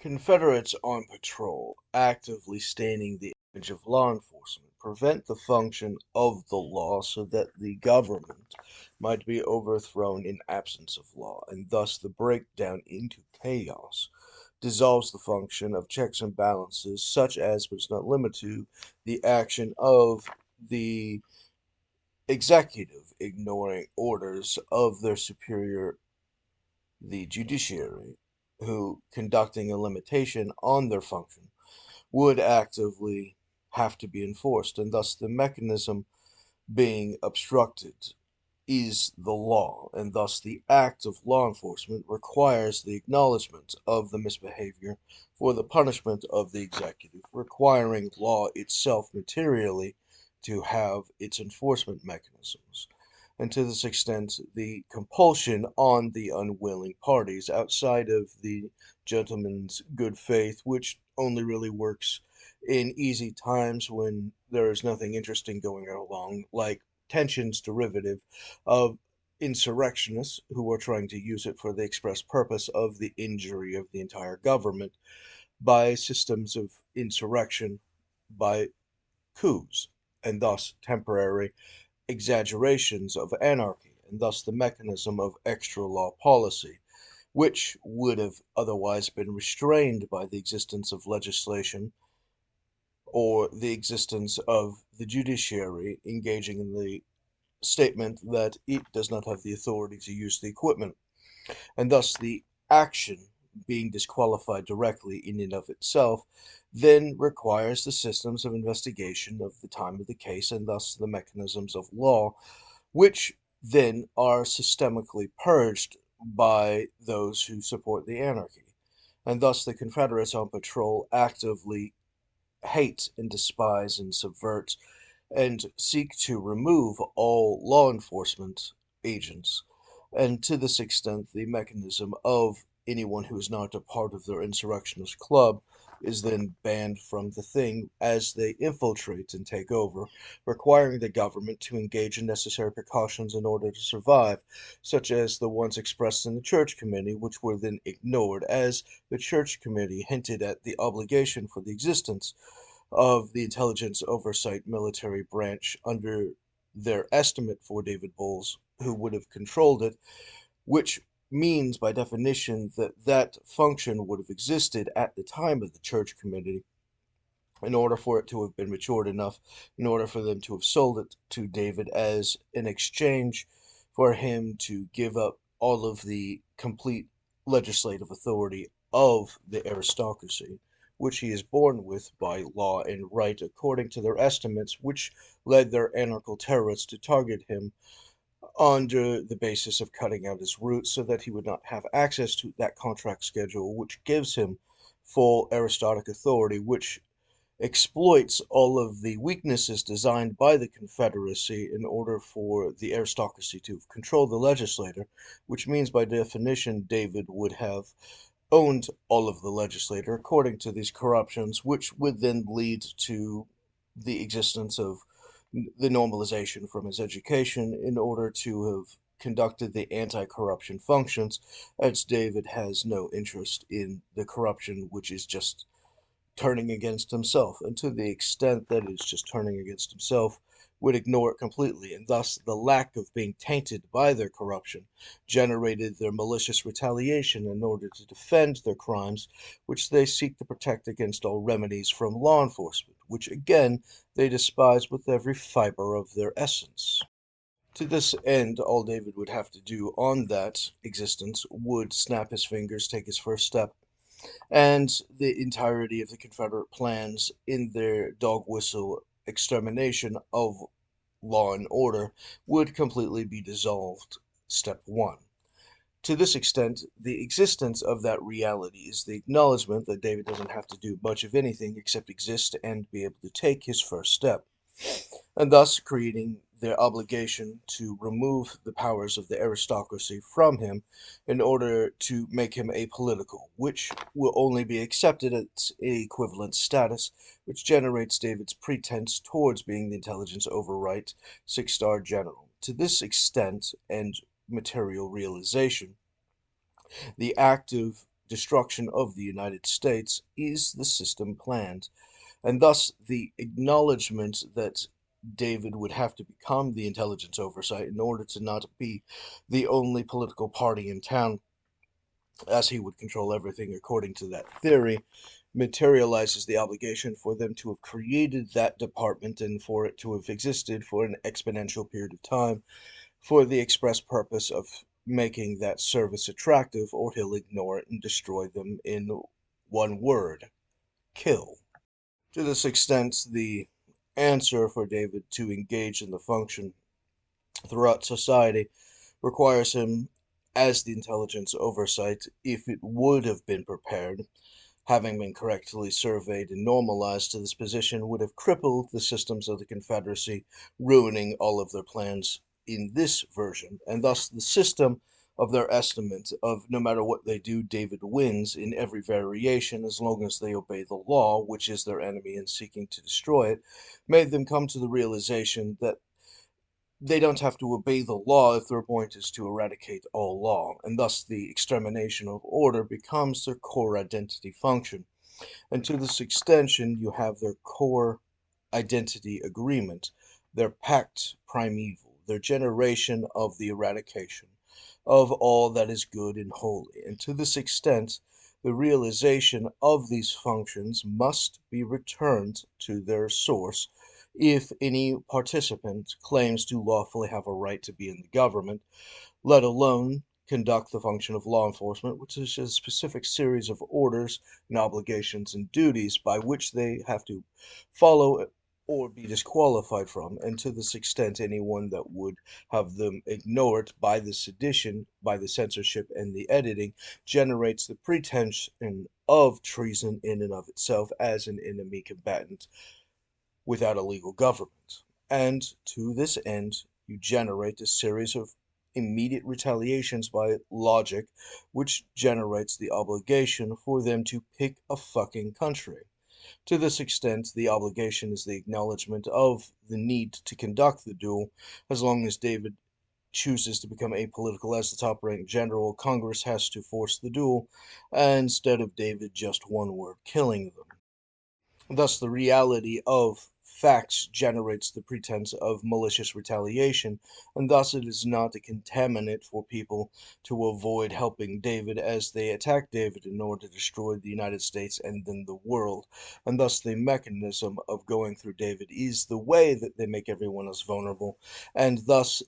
Confederates on patrol, actively staining the image of law enforcement, prevent the function of the law so that the government might be overthrown in absence of law, and thus the breakdown into chaos dissolves the function of checks and balances, such as, but is not limited to, the action of the executive ignoring orders of their superior, the judiciary, who, conducting a limitation on their function, would actively have to be enforced, and thus the mechanism being obstructed is the law, and thus the act of law enforcement requires the acknowledgement of the misbehavior for the punishment of the executive, requiring law itself materially to have its enforcement mechanisms. And to this extent, the compulsion on the unwilling parties outside of the gentleman's good faith, which only really works in easy times when there is nothing interesting going along, like tensions derivative of insurrectionists who are trying to use it for the express purpose of the injury of the entire government by systems of insurrection, by coups, and thus temporary exaggerations of anarchy, and thus the mechanism of extra law policy, which would have otherwise been restrained by the existence of legislation or the existence of the judiciary engaging in the statement that it does not have the authority to use the equipment, and thus the action being disqualified directly in and of itself then requires the systems of investigation of the time of the case and thus the mechanisms of law, which then are systemically purged by those who support the anarchy. And thus the Confederates on patrol actively hate and despise and subvert and seek to remove all law enforcement agents. And to this extent, the mechanism of anyone who is not a part of their insurrectionist club is then banned from the thing as they infiltrate and take over, requiring the government to engage in necessary precautions in order to survive, such as the ones expressed in the Church Committee, which were then ignored, as the Church Committee hinted at the obligation for the existence of the intelligence oversight military branch under their estimate for David Bowles, who would have controlled it, which means by definition that that function would have existed at the time of the Church Committee in order for it to have been matured enough, in order for them to have sold it to David as an exchange for him to give up all of the complete legislative authority of the aristocracy, which he is born with by law and right, according to their estimates, which led their anarchical terrorists to target him under the basis of cutting out his roots so that he would not have access to that contract schedule, which gives him full aristocratic authority, which exploits all of the weaknesses designed by the Confederacy in order for the aristocracy to control the legislature, which means by definition David would have owned all of the legislature according to these corruptions, which would then lead to the existence of the normalization from his education in order to have conducted the anti-corruption functions, as David has no interest in the corruption, which is just turning against himself, and to the extent that it's just turning against himself, would ignore it completely, and thus the lack of being tainted by their corruption generated their malicious retaliation in order to defend their crimes, which they seek to protect against all remedies from law enforcement, which again they despise with every fiber of their essence. To this end, all David would have to do on that existence would snap his fingers, take his first step, and the entirety of the Confederate plans in their dog whistle extermination of law and order would completely be dissolved. Step 1. To this extent, the existence of that reality is the acknowledgement that David doesn't have to do much of anything except exist and be able to take his first step, and thus creating their obligation to remove the powers of the aristocracy from him in order to make him apolitical, which will only be accepted at equivalent status, which generates David's pretense towards being the intelligence overright 6-star general. To this extent and material realization, the act of destruction of the United States is the system planned, and thus the acknowledgement that David would have to become the intelligence oversight in order to not be the only political party in town, as he would control everything according to that theory, materializes the obligation for them to have created that department and for it to have existed for an exponential period of time for the express purpose of making that service attractive, or he'll ignore it and destroy them in one word: kill. To this extent, the answer for David to engage in the function throughout society requires him, as the intelligence oversight, if it would have been prepared, having been correctly surveyed and normalized to this position, would have crippled the systems of the Confederacy, ruining all of their plans in this version, and thus the system of their estimate of no matter what they do, David wins in every variation as long as they obey the law, which is their enemy and seeking to destroy it, made them come to the realization that they don't have to obey the law if their point is to eradicate all law, and thus the extermination of order becomes their core identity function. And to this extension, you have their core identity agreement, their pact primeval, their generation of the eradication of all that is good and holy. And to this extent, the realization of these functions must be returned to their source if any participant claims to lawfully have a right to be in the government, let alone conduct the function of law enforcement, which is a specific series of orders and obligations and duties by which they have to follow or be disqualified from. And to this extent, anyone that would have them ignore it by the sedition, by the censorship and the editing, generates the pretension of treason in and of itself as an enemy combatant without a legal government. And to this end, you generate a series of immediate retaliations by logic, which generates the obligation for them to pick a fucking country. To this extent, the obligation is the acknowledgement of the need to conduct the duel. As long as David chooses to become apolitical as the top ranked general, Congress has to force the duel, instead of David just one word killing them. Thus, the reality of facts generates the pretense of malicious retaliation, and thus it is not a contaminant for people to avoid helping David as they attack David in order to destroy the United States and then the world. And thus, the mechanism of going through David is the way that they make everyone else vulnerable, and thus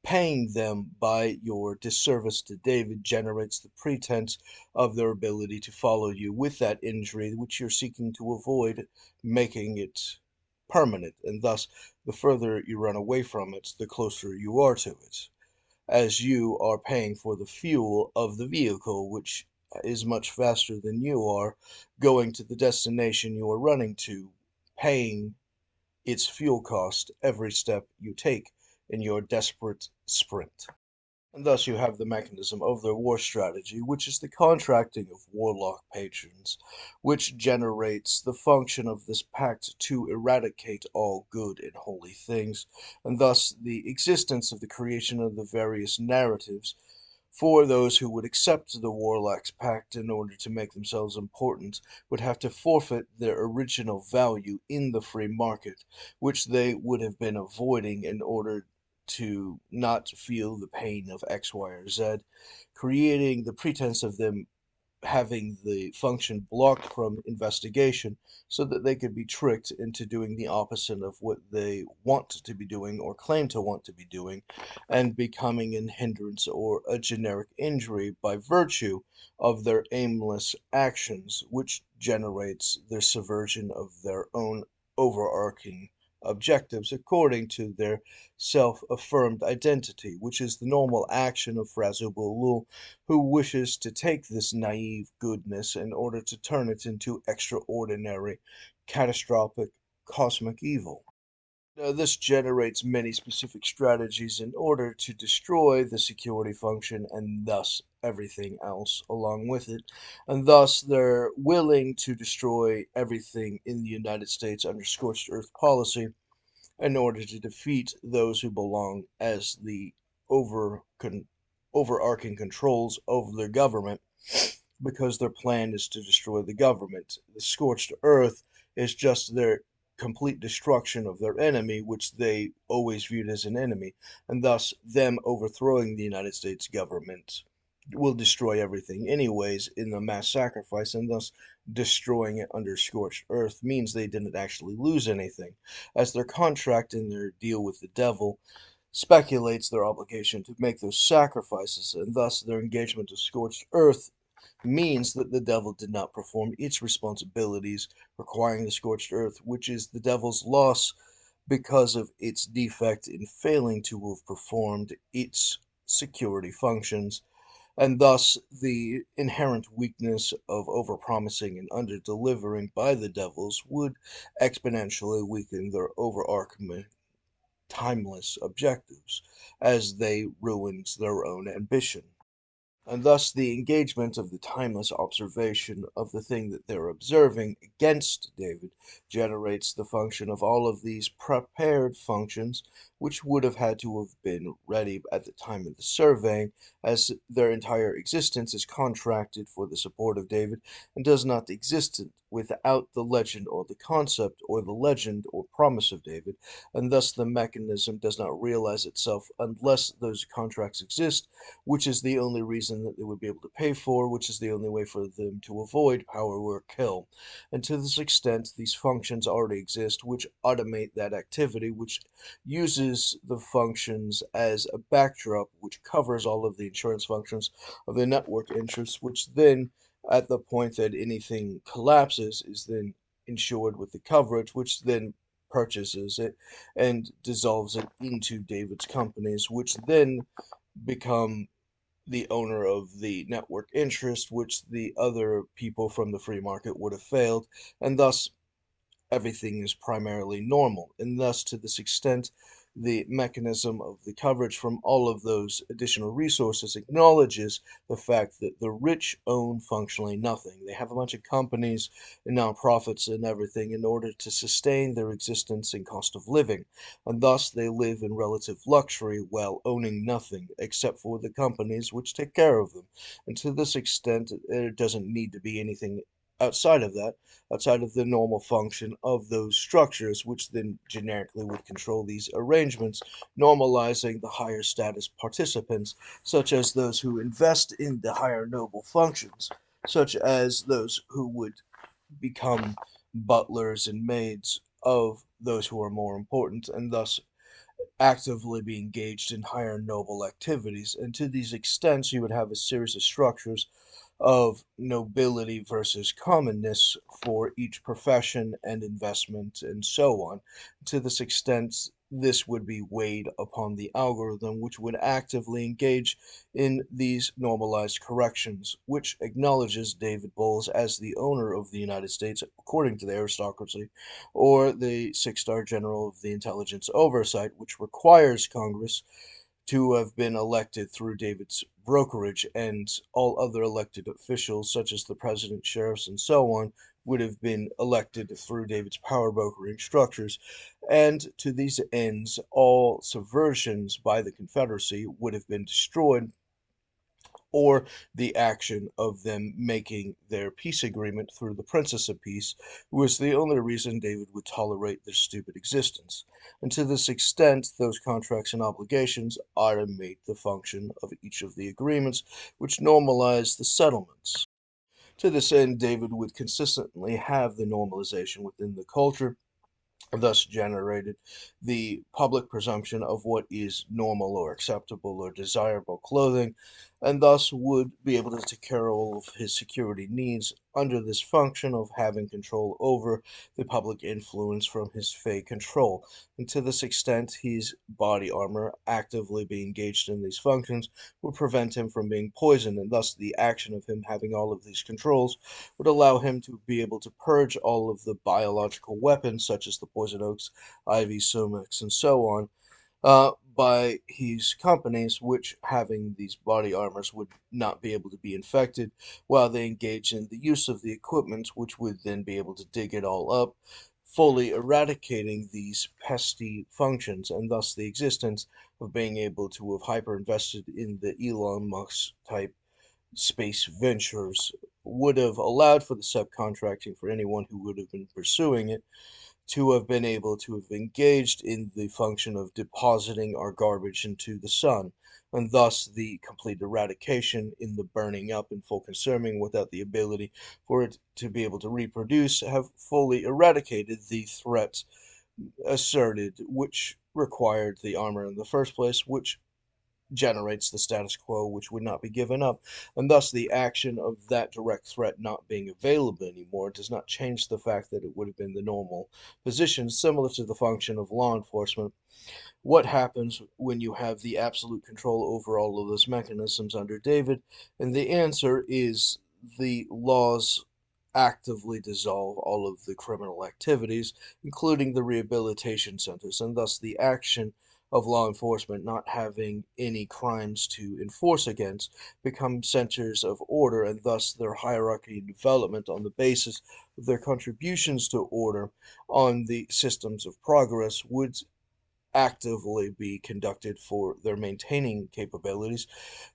paying them by your disservice to David generates the pretense of their ability to follow you with that injury which you're seeking to avoid, making it permanent, and thus the further you run away from it, the closer you are to it, as you are paying for the fuel of the vehicle, which is much faster than you are going to the destination you are running to, paying its fuel cost every step you take in your desperate sprint. And thus you have the mechanism of their war strategy, which is the contracting of warlock patrons, which generates the function of this pact to eradicate all good and holy things, and thus the existence of the creation of the various narratives for those who would accept the Warlock's Pact in order to make themselves important would have to forfeit their original value in the free market, which they would have been avoiding in order to not feel the pain of X, Y, or Z, creating the pretense of them having the function blocked from investigation so that they could be tricked into doing the opposite of what they want to be doing or claim to want to be doing, and becoming an hindrance or a generic injury by virtue of their aimless actions, which generates their subversion of their own overarching objectives according to their self-affirmed identity, which is the normal action of Frazubulul, who wishes to take this naive goodness in order to turn it into extraordinary, catastrophic, cosmic evil. Now, this generates many specific strategies in order to destroy the security function and thus everything else along with it. And thus, they're willing to destroy everything in the United States under scorched earth policy in order to defeat those who belong as the overarching controls over their government, because their plan is to destroy the government. The scorched earth is just their complete destruction of their enemy, which they always viewed as an enemy, and thus them overthrowing the United States government will destroy everything anyways in the mass sacrifice, and thus destroying it under scorched earth means they didn't actually lose anything, as their contract in their deal with the devil speculates their obligation to make those sacrifices, and thus their engagement to scorched earth means that the devil did not perform its responsibilities requiring the scorched earth, which is the devil's loss because of its defect in failing to have performed its security functions, and thus the inherent weakness of overpromising and underdelivering by the devils would exponentially weaken their overarching timeless objectives as they ruined their own ambition. And thus the engagement of the timeless observation of the thing that they're observing against David generates the function of all of these prepared functions, which would have had to have been ready at the time of the surveying, as their entire existence is contracted for the support of David and does not exist without the legend or the concept or the legend or promise of David, and thus the mechanism does not realize itself unless those contracts exist, which is the only reason that they would be able to pay for, which is the only way for them to avoid power or kill. And to this extent, these functions already exist, which automate that activity, which uses the functions as a backdrop, which covers all of the insurance functions of the network interests, which then, at the point that anything collapses, is then insured with the coverage, which then purchases it and dissolves it into David's companies, which then become the owner of the network interest, which the other people from the free market would have failed, and thus everything is primarily normal. And thus, to this extent, the mechanism of the coverage from all of those additional resources acknowledges the fact that the rich own functionally nothing. They have a bunch of companies and nonprofits and everything in order to sustain their existence and cost of living, and thus they live in relative luxury while owning nothing except for the companies which take care of them. And to this extent, there doesn't need to be anything outside of that, outside of the normal function of those structures, which then generically would control these arrangements, normalizing the higher status participants, such as those who invest in the higher noble functions, such as those who would become butlers and maids of those who are more important, and thus actively be engaged in higher noble activities. And to these extents, you would have a series of structures of nobility versus commonness for each profession and investment and so on. To this extent, this would be weighed upon the algorithm, which would actively engage in these normalized corrections, which acknowledges David Bowles as the owner of the United States according to the aristocracy, or the six-star general of the intelligence oversight, which requires Congress to have been elected through David's brokerage, and all other elected officials, such as the president, sheriffs, and so on, would have been elected through David's power brokering structures. And to these ends, all subversions by the Confederacy would have been destroyed, or the action of them making their peace agreement through the Princess of Peace was the only reason David would tolerate their stupid existence. And to this extent, those contracts and obligations automate the function of each of the agreements, which normalize the settlements. To this end, David would consistently have the normalization within the culture, thus generated the public presumption of what is normal or acceptable or desirable clothing, and thus would be able to take care of all of his security needs under this function of having control over the public influence from his fake control. And to this extent, his body armor actively being engaged in these functions would prevent him from being poisoned, and thus the action of him having all of these controls would allow him to be able to purge all of the biological weapons, such as the poison oaks, ivy, sumacs, and so on, by his companies, which having these body armors would not be able to be infected, while they engage in the use of the equipment, which would then be able to dig it all up, fully eradicating these pesty functions, and thus the existence of being able to have hyper invested in the Elon Musk type space ventures would have allowed for the subcontracting for anyone who would have been pursuing it to have been able to have engaged in the function of depositing our garbage into the sun, and thus the complete eradication in the burning up and full consuming without the ability for it to be able to reproduce have fully eradicated the threat asserted, which required the armor in the first place, which generates the status quo which would not be given up, and thus the action of that direct threat not being available anymore does not change the fact that it would have been the normal position, similar to the function of law enforcement. What happens when you have the absolute control over all of those mechanisms under David? And the answer is the laws actively dissolve all of the criminal activities, including the rehabilitation centers, and thus the action of law enforcement not having any crimes to enforce against become centers of order, and thus their hierarchy and development on the basis of their contributions to order on the systems of progress would actively be conducted for their maintaining capabilities,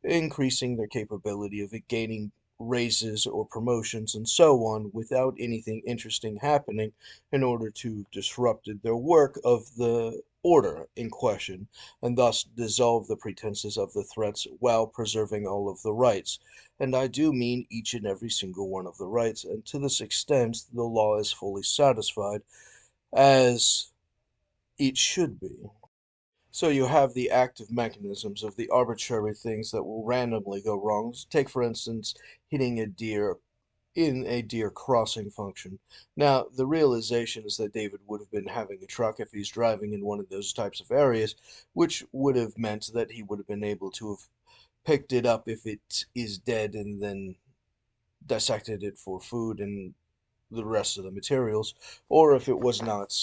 increasing their capability of gaining raises or promotions and so on without anything interesting happening in order to disrupted their work of the order in question and thus dissolve the pretenses of the threats while preserving all of the rights. And I do mean each and every single one of the rights, and to this extent the law is fully satisfied as it should be. So you have the active mechanisms of the arbitrary things that will randomly go wrong. Take, for instance, hitting a deer in a deer crossing function. Now, the realization is that David would have been having a truck if he's driving in one of those types of areas, which would have meant that he would have been able to have picked it up if it is dead and then dissected it for food and the rest of the materials, or if it was not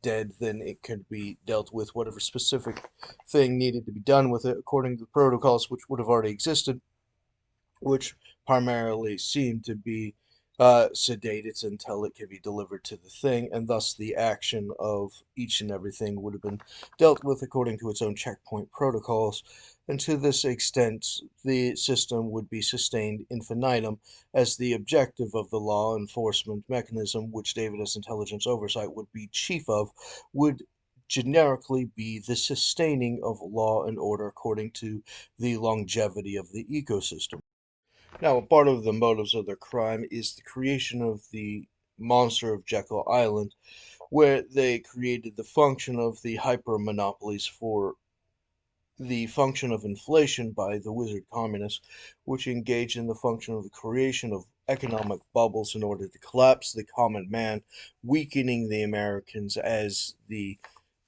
dead, then it could be dealt with whatever specific thing needed to be done with it according to the protocols which would have already existed, which primarily seem to be sedate it until it can be delivered to the thing, and thus the action of each and everything would have been dealt with according to its own checkpoint protocols. And to this extent, the system would be sustained infinitum, as the objective of the law enforcement mechanism, which David's intelligence oversight would be chief of, would generically be the sustaining of law and order according to the longevity of the ecosystem. Now, part of the motives of their crime is the creation of the monster of Jekyll Island, where they created the function of the hyper monopolies for the function of inflation by the wizard communists, which engage in the function of the creation of economic bubbles in order to collapse the common man, weakening the Americans as the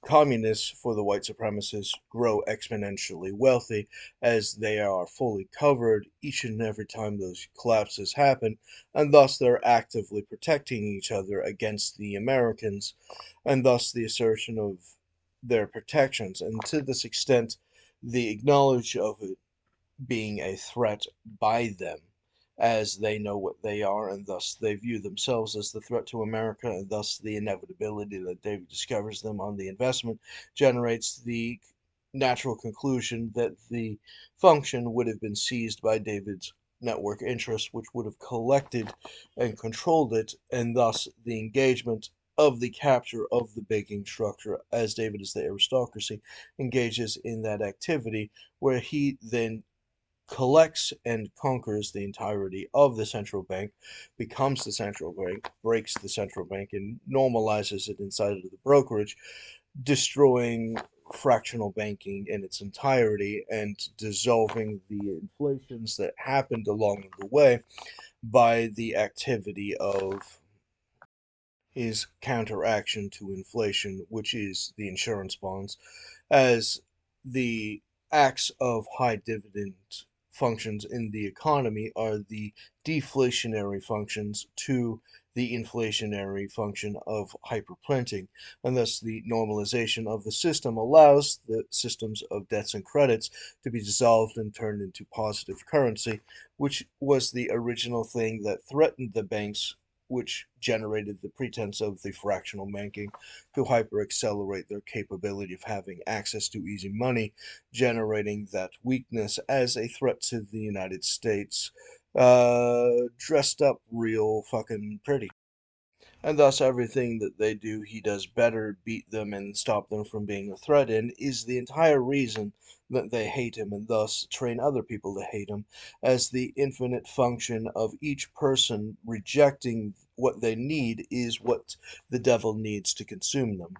communists for the white supremacists grow exponentially wealthy as they are fully covered each and every time those collapses happen, and thus they're actively protecting each other against the Americans, and thus the assertion of their protections. And to this extent, the acknowledge of it being a threat by them, as they know what they are, and thus they view themselves as the threat to America, and thus the inevitability that David discovers them on the investment generates the natural conclusion that the function would have been seized by David's network interests, which would have collected and controlled it, and thus the engagement of the capture of the banking structure, as David is the aristocracy, engages in that activity, where he then collects and conquers the entirety of the central bank, becomes the central bank, breaks the central bank, and normalizes it inside of the brokerage, destroying fractional banking in its entirety and dissolving the inflations that happened along the way by the activity of his counteraction to inflation, which is the insurance bonds, as the acts of high dividend functions in the economy are the deflationary functions to the inflationary function of hyperprinting, and thus the normalization of the system allows the systems of debts and credits to be dissolved and turned into positive currency, which was the original thing that threatened the banks which generated the pretense of the fractional banking to hyper-accelerate their capability of having access to easy money, generating that weakness as a threat to the United States, dressed up real fucking pretty. And thus everything that they do he does better, beat them and stop them from being a threat in, is the entire reason that they hate him, and thus train other people to hate him, as the infinite function of each person rejecting what they need is what the devil needs to consume them.